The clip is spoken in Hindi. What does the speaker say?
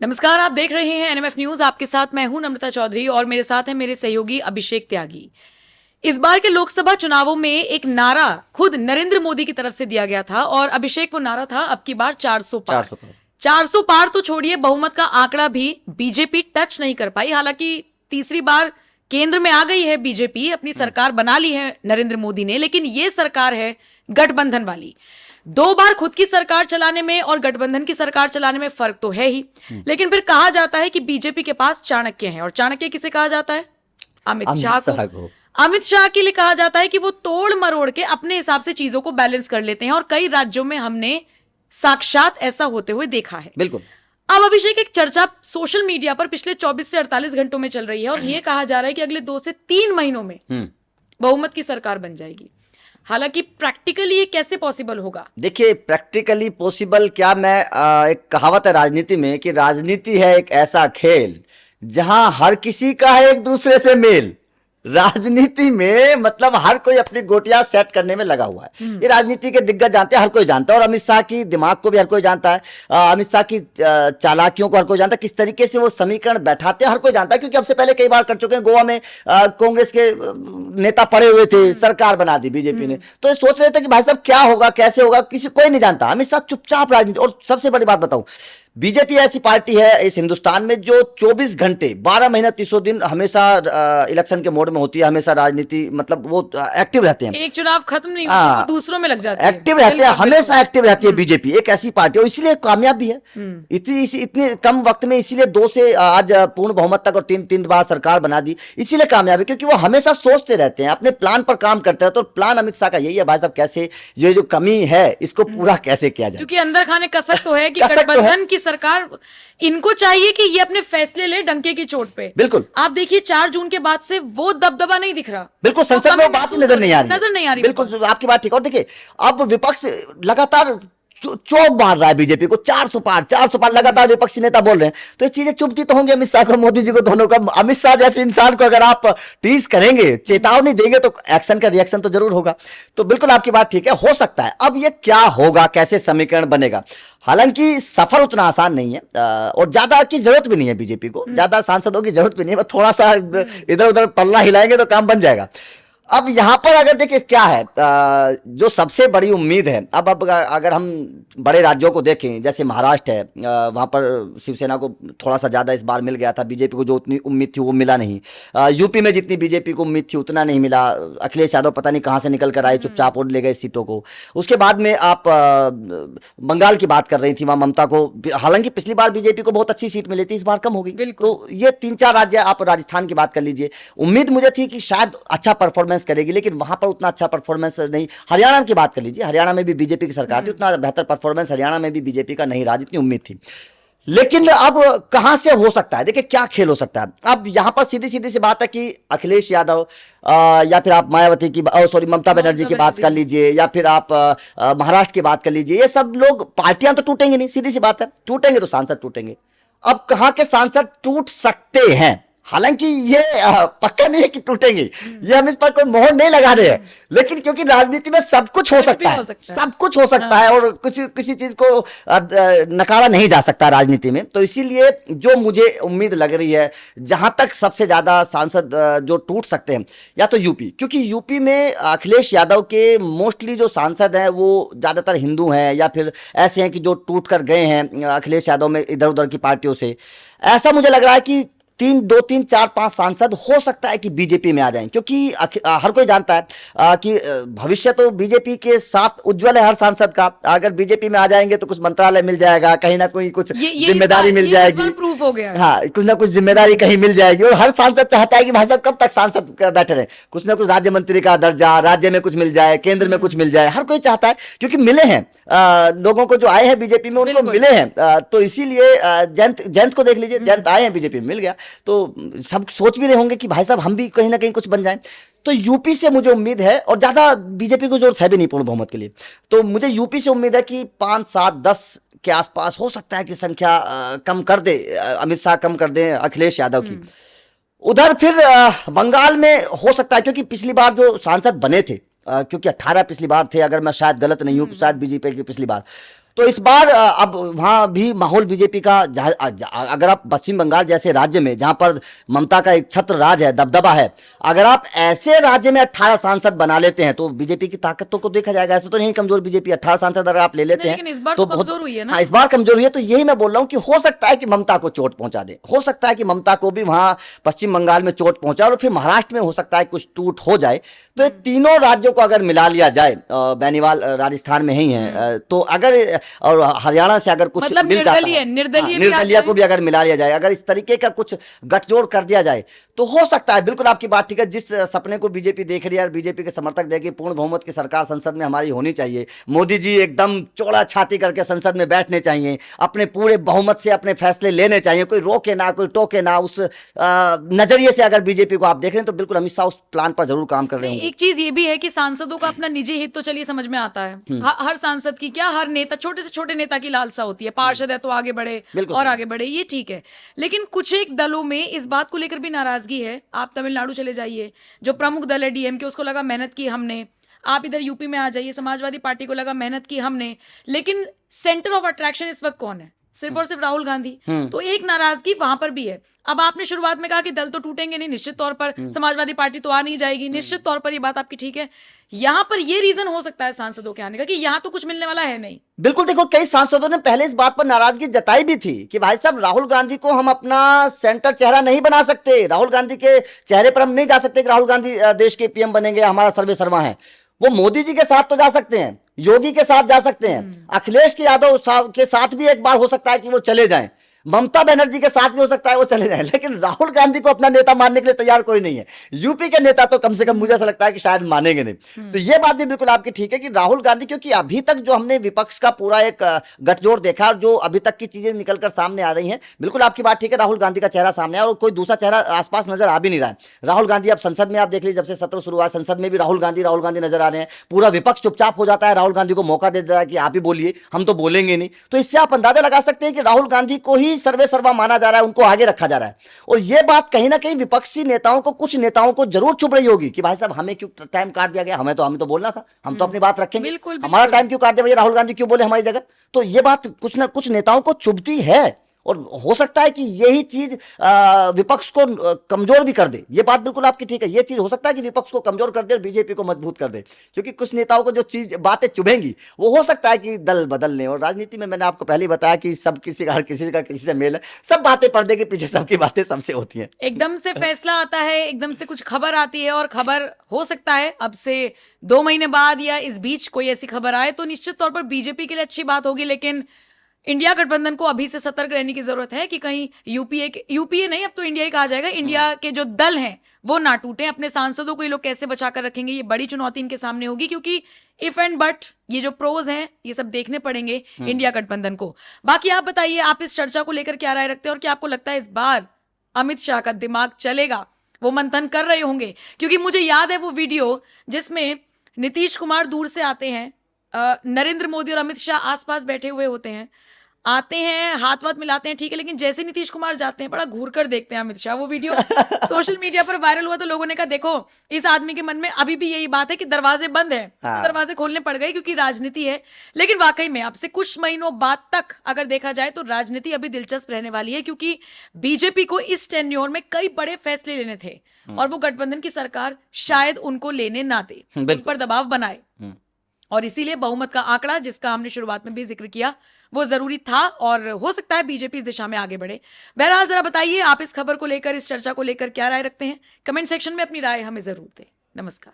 नमस्कार, आप देख रहे हैं एनएमएफ न्यूज। आपके साथ मैं हूं नम्रता चौधरी और मेरे साथ है मेरे सहयोगी अभिषेक त्यागी। इस बार के लोकसभा चुनावों में एक नारा खुद नरेंद्र मोदी की तरफ से दिया गया था और अभिषेक वो नारा था अब की बार 400 पार। 400 पार तो छोड़िए, बहुमत का आंकड़ा भी बीजेपी टच नहीं कर पाई। हालांकि तीसरी बार केंद्र में आ गई है बीजेपी, अपनी सरकार बना ली है नरेंद्र मोदी ने, लेकिन ये सरकार है गठबंधन वाली। 2 बार खुद की सरकार चलाने में और गठबंधन की सरकार चलाने में फर्क तो है ही, लेकिन फिर कहा जाता है कि बीजेपी के पास चाणक्य हैं। और चाणक्य किसे कहा जाता है? अमित शाह को। अमित शाह के लिए कहा जाता है कि वो तोड़ मरोड़ के अपने हिसाब से चीजों को बैलेंस कर लेते हैं और कई राज्यों में हमने साक्षात ऐसा होते हुए देखा है। बिल्कुल। अब अभिषेक, एक चर्चा सोशल मीडिया पर पिछले 24 से 48 घंटों में चल रही है और यह कहा जा रहा है कि अगले 2 से 3 महीनों में बहुमत की सरकार बन जाएगी। हालांकि प्रैक्टिकली ये कैसे पॉसिबल होगा? देखिए, प्रैक्टिकली पॉसिबल क्या, मैं एक कहावत है राजनीति में कि राजनीति है एक ऐसा खेल जहां हर किसी का है एक दूसरे से मेल। राजनीति में मतलब हर कोई अपनी गोटियां सेट करने में लगा हुआ है। ये राजनीति के दिग्गज जानते हैं, हर कोई जानता है, और अमित शाह की दिमाग को भी हर कोई जानता है। अमित शाह की चालाकियों को हर कोई जानता है, किस तरीके से वो समीकरण बैठाते हैं हर कोई जानता है, क्योंकि अब से पहले कई बार कर चुके हैं। गोवा में कांग्रेस के नेता पड़े हुए थे, सरकार बना दी बीजेपी ने, तो ये सोच रहे थे कि भाई साहब क्या होगा कैसे होगा, कोई नहीं जानता। अमित शाह चुपचाप राजनीति। और सबसे बड़ी बात बताऊं, बीजेपी ऐसी पार्टी है इस हिंदुस्तान में जो 24 घंटे 12 महीना 300 दिन हमेशा इलेक्शन के मोड में होती है, हमेशा राजनीति मतलब वो एक्टिव रहते हैं। एक चुनाव खत्म नहीं होता, वो दूसरों में लग जाते हैं, एक्टिव रहते हैं, हमेशा एक्टिव रहती है बीजेपी। एक ऐसी पार्टी और इसीलिए कामयाब भी है इतने कम वक्त में। इसीलिए 2 से आज पूर्ण बहुमत तक और 3 बार सरकार बना दी, इसीलिए कामयाब है क्योंकि वो हमेशा सोचते रहते हैं, अपने प्लान पर काम करते रहते हैं। और प्लान अमित शाह का यही है भाई साहब, कैसे ये जो कमी है इसको पूरा कैसे किया जाए। क्योंकि अंदर खाने कसक तो है कि गठबंधन की सरकार, इनको चाहिए कि ये अपने फैसले ले डंके की चोट पे। बिल्कुल। आप देखिए 4 जून के बाद से वो दबदबा नहीं दिख रहा। बिल्कुल, संसद में बात नजर नहीं आ रही। बिल्कुल आपकी बात ठीक। और देखिए, अब विपक्ष लगातार चौक मार रहा है बीजेपी को, 400 पार लगातार विपक्षी नेता बोल रहे हैं, तो ये चीजें चुभती तो होंगी अमित शाह को, मोदी जी को, दोनों को। अमित शाह जैसे इंसान को अगर आप टीज करेंगे, चेतावनी देंगे, तो एक्शन का रिएक्शन तो जरूर होगा। तो बिल्कुल आपकी बात ठीक है, हो सकता है। अब ये क्या होगा, कैसे समीकरण बनेगा, हालांकि सफर उतना आसान नहीं है और ज्यादा की जरूरत भी नहीं है बीजेपी को, ज्यादा सांसदों की जरूरत भी नहीं है, थोड़ा सा इधर उधर पल्ला हिलाएंगे तो काम बन जाएगा। अब यहां पर अगर देखिए क्या है, जो सबसे बड़ी उम्मीद है, अब अगर हम बड़े राज्यों को देखें, जैसे महाराष्ट्र है, वहां पर शिवसेना को थोड़ा सा ज्यादा इस बार मिल गया था, बीजेपी को जो उतनी उम्मीद थी वो मिला नहीं। यूपी में जितनी बीजेपी को उम्मीद थी उतना नहीं मिला। अखिलेश यादव पता नहीं कहां से निकल कर आए, चुपचाप उड़ ले गए सीटों को। उसके बाद में आप बंगाल की बात कर रही थी, वहां ममता को, हालांकि पिछली बार बीजेपी को बहुत अच्छी सीट मिली थी, इस बार कम हो गई। तो ये 3-4 राज्य, आप राजस्थान की बात कर लीजिए, उम्मीद मुझे थी कि शायद अच्छा परफॉर्मेंस करेगी, लेकिन वहां पर उतना अच्छा परफॉर्मेंस नहीं। हरियाणा की बात कर लीजिए, हरियाणा में भी बीजेपी की सरकार थी, उतना बेहतर परफॉर्मेंस हरियाणा में भी बीजेपी का नहीं रहा जितनी उम्मीद थी। लेकिन अब कहां से हो सकता है, देखिए क्या खेल हो सकता है। अब यहां पर सीधी सी बात है कि अखिलेश यादव या फिर आप मायावती की, सॉरी, ममता बनर्जी की बात कर लीजिए, या फिर आप महाराष्ट्र की बात कर लीजिए, ये सब लोग, पार्टियां तो टूटेंगी नहीं, सीधी सी बात है, टूटेंगे तो सांसद टूटेंगे। अब कहां के सांसद टूट सकते हैं, हालांकि ये पक्का नहीं है कि टूटेंगे, ये हम इस पर कोई मोहर नहीं लगा रहे हैं, लेकिन क्योंकि राजनीति में सब कुछ हो सकता है, सब कुछ हो सकता है और किसी चीज को नकारा नहीं जा सकता राजनीति में। तो इसीलिए जो मुझे उम्मीद लग रही है, जहां तक सबसे ज्यादा सांसद जो टूट सकते हैं, या तो यूपी, क्योंकि यूपी में अखिलेश यादव के मोस्टली जो सांसद हैं वो ज्यादातर हिंदू हैं, या फिर ऐसे हैं कि जो टूट कर गए हैं अखिलेश यादव में इधर उधर की पार्टियों से। ऐसा मुझे लग रहा है कि 2, 3, 4, 5 सांसद हो सकता है कि बीजेपी में आ जाएं, क्योंकि हर कोई जानता है कि भविष्य तो बीजेपी के साथ उज्जवल है हर सांसद का। अगर बीजेपी में आ जाएंगे तो कुछ मंत्रालय मिल जाएगा, कहीं ना कहीं कुछ जिम्मेदारी मिल जाएगी, प्रूफ हो गया। हाँ, कुछ ना कुछ जिम्मेदारी कहीं मिल जाएगी। और हर सांसद चाहता है कि भाई साहब कब तक सांसद बैठे रहे, कुछ ना कुछ राज्य मंत्री का दर्जा, राज्य में कुछ मिल जाए, केंद्र में कुछ मिल जाए, हर कोई चाहता है, क्योंकि मिले हैं लोगों को जो आए हैं बीजेपी में, उनको मिले हैं। तो इसीलिए जयंत को देख लीजिए, जयंत आए हैं बीजेपी में, मिल गया, तो सब सोच भी रहे होंगे कि भाई साहब हम भी कहीं ना कहीं कुछ बन जाएं। तो यूपी से मुझे उम्मीद है, और ज्यादा बीजेपी को जरूरत है भी नहीं पूर्ण बहुमत के लिए, तो मुझे यूपी से उम्मीद है कि 5, 7, 10 के आसपास हो सकता है कि संख्या कम कर दे, अमित शाह कम कर दे अखिलेश यादव की। उधर फिर बंगाल में हो सकता है, क्योंकि पिछली बार जो सांसद बने थे, क्योंकि 18 पिछली बार थे, अगर मैं शायद गलत नहीं हूं, शायद बीजेपी की पिछली बार, तो इस बार अब वहां भी माहौल बीजेपी का अगर आप पश्चिम बंगाल जैसे राज्य में जहां पर ममता का एक छत्र राज है, दबदबा है, अगर आप ऐसे राज्य में 18 सांसद बना लेते हैं तो बीजेपी की ताकत को देखा जाएगा। ऐसे तो नहीं कमजोर बीजेपी, 18 सांसद अगर आप ले लेते हैं, लेकिन इस बार तो कमजोर हुई है ना। हाँ, इस बार कमजोर हुई है। तो यही मैं बोल रहा हूं कि हो सकता है कि ममता को चोट पहुंचा दे, हो सकता है कि ममता को भी वहां पश्चिम बंगाल में चोट पहुंचा और फिर महाराष्ट्र में हो सकता है कुछ टूट हो जाए। तो ये तीनों राज्यों को अगर मिला लिया जाए, बेनीवाल राजस्थान में ही है, तो अगर और हरियाणा से अगर कुछ मतलब मिल जाता है, निर्दलीय को भी अगर मिला लिया जाए, अगर इस तरीके का कुछ गठजोड़ कर दिया जाए तो हो सकता है। बिल्कुल आपकी बात ठीक है। जिस सपने को बीजेपी देख रही है, बीजेपी के समर्थक देखे, पूर्ण बहुमत की सरकार संसद में हमारी होनी चाहिए, मोदी जी एकदम चौड़ा छाती करके संसद में बैठने चाहिए, अपने पूरे बहुमत से अपने फैसले लेने चाहिए, कोई रोके ना, कोई टोके ना, उस नजरिए से अगर बीजेपी को आप देख रहे हैं तो बिल्कुल अमित शाह उस प्लान पर जरूर काम कर रहे हैं। एक चीज ये भी है कि सांसदों का अपना निजी हित तो चलिए समझ में आता है, हर सांसद की क्या, हर नेता, छोटे से छोटे नेता की लालसा होती है, पार्षद है तो आगे बढ़े और आगे बढ़े, ये ठीक है। लेकिन कुछ एक दलों में इस बात को लेकर भी नाराजगी है। आप तमिलनाडु चले जाइए, जो प्रमुख दल है डीएमके, उसको लगा मेहनत की हमने। आप इधर यूपी में आ जाइए, समाजवादी पार्टी को लगा मेहनत की हमने। लेकिन सेंटर ऑफ अट्रैक्शन इस वक्त कौन है? सिर्फ और सिर्फ राहुल गांधी। तो एक नाराजगी वहां पर भी है। अब आपने शुरुआत में कहा कि दल तो टूटेंगे नहीं, निश्चित तौर पर समाजवादी पार्टी तो आ नहीं जाएगी, निश्चित तौर पर ये बात आपकी ठीक है। यहां पर ये रीजन हो सकता है सांसदों के आने का कि यहां तो कुछ मिलने वाला है नहीं। बिल्कुल, देखो कई सांसदों ने पहले इस बात पर नाराजगी जताई भी थी कि भाई साहब राहुल गांधी को हम अपना सेंटर चेहरा नहीं बना सकते, राहुल गांधी के चेहरे पर हम नहीं जा सकते कि राहुल गांधी देश के पीएम बनेंगे, हमारा सर्वे सर्वा है। वो मोदी जी के साथ तो जा सकते हैं, योगी के साथ जा सकते हैं, अखिलेश यादव के साथ भी एक बार हो सकता है कि वो चले जाएं, ममता बनर्जी के साथ भी हो सकता है वो चले जाएं, लेकिन राहुल गांधी को अपना नेता मानने के लिए तैयार कोई नहीं है। यूपी के नेता तो कम से कम मुझे ऐसा लगता है कि शायद मानेंगे नहीं। तो ये बात भी बिल्कुल आपकी ठीक है कि राहुल गांधी, क्योंकि अभी तक जो हमने विपक्ष का पूरा एक गठजोड़ देखा और जो अभी तक की चीजें निकलकर सामने आ रही हैं, बिल्कुल आपकी बात ठीक है, राहुल गांधी का चेहरा सामने है और कोई दूसरा चेहरा आसपास नजर आ भी नहीं रहा है। राहुल गांधी अब संसद में आप देख लीजिए, जब से सत्र शुरू हुआ संसद में भी राहुल गांधी नजर आ रहे हैं। पूरा विपक्ष चुपचाप हो जाता है, राहुल गांधी को मौका दे देता है कि आप ही बोलिए, हम तो बोलेंगे नहीं। तो इससे आप अंदाजा लगा सकते हैं कि राहुल गांधी को ही सर्वे सर्वा माना जा रहा है, उनको आगे रखा जा रहा है। और यह बात कहीं ना कहीं विपक्षी नेताओं को, कुछ नेताओं को जरूर चुभ रही होगी कि भाई साहब हमें क्यों टाइम काट दिया गया, हमें तो बोलना था, हम तो अपनी बात रखेंगे, हमारा टाइम क्यों काट दिया भैया, राहुल गांधी क्यों बोले हमारी जगह। तो यह बात कुछ ना कुछ नेताओं को चुभती है और हो सकता है कि यही चीज विपक्ष को कमजोर भी कर दे। ये बात बिल्कुल आपकी ठीक है, ये चीज हो सकता है कि विपक्ष को कमजोर कर दे और बीजेपी को मजबूत कर दे, क्योंकि कुछ नेताओं को जो चीज बातें चुभेंगी वो हो सकता है कि दल बदल लें। और राजनीति में मैंने आपको पहले ही बताया कि सब किसी का, हर किसी का किसी से मेल है, सब बातें पर्दे के पीछे सबकी बातें सबसे होती हैं। एकदम से फैसला आता है, एकदम से कुछ खबर आती है और खबर हो सकता है अब से 2 महीने बाद या इस बीच कोई ऐसी खबर आए तो निश्चित तौर पर बीजेपी के लिए अच्छी बात होगी। लेकिन इंडिया गठबंधन को अभी से सतर्क रहने की जरूरत है कि कहीं यूपीए नहीं, अब तो इंडिया ही कहा जाएगा, इंडिया के जो दल हैं वो ना टूटे। अपने सांसदों को ये लोग कैसे बचाकर रखेंगे, ये बड़ी चुनौती इनके सामने होगी, क्योंकि इफ एंड बट ये जो प्रोज हैं ये सब देखने पड़ेंगे इंडिया गठबंधन को। बाकी आप बताइए, आप इस चर्चा को लेकर क्या राय रखते हैं और क्या आपको लगता है इस बार अमित शाह का दिमाग चलेगा, वो मंथन कर रहे होंगे? क्योंकि मुझे याद है वो वीडियो जिसमें नीतीश कुमार दूर से आते हैं, नरेंद्र मोदी और अमित शाह आसपास बैठे हुए होते हैं, आते हैं, हाथ वाथ मिलाते हैं, ठीक है, लेकिन जैसे नीतीश कुमार जाते हैं बड़ा घूर कर देखते हैं अमित शाह। वो वीडियो सोशल मीडिया पर वायरल हुआ तो लोगों ने कहा देखो इस आदमी के मन में अभी भी यही बात है कि दरवाजे बंद है, तो दरवाजे खोलने पड़ गए क्योंकि राजनीति है। लेकिन वाकई में अब से कुछ महीनों बाद तक अगर देखा जाए तो राजनीति अभी दिलचस्प रहने वाली है, क्योंकि बीजेपी को इस टेन्योर में कई बड़े फैसले लेने थे और वो गठबंधन की सरकार शायद उनको लेने ना दे, उन पर दबाव बनाए, और इसीलिए बहुमत का आंकड़ा, जिसका हमने शुरुआत में भी जिक्र किया, वो जरूरी था और हो सकता है बीजेपी इस दिशा में आगे बढ़े। बहरहाल जरा बताइए आप इस खबर को लेकर, इस चर्चा को लेकर क्या राय रखते हैं? कमेंट सेक्शन में अपनी राय हमें जरूर दें। नमस्कार।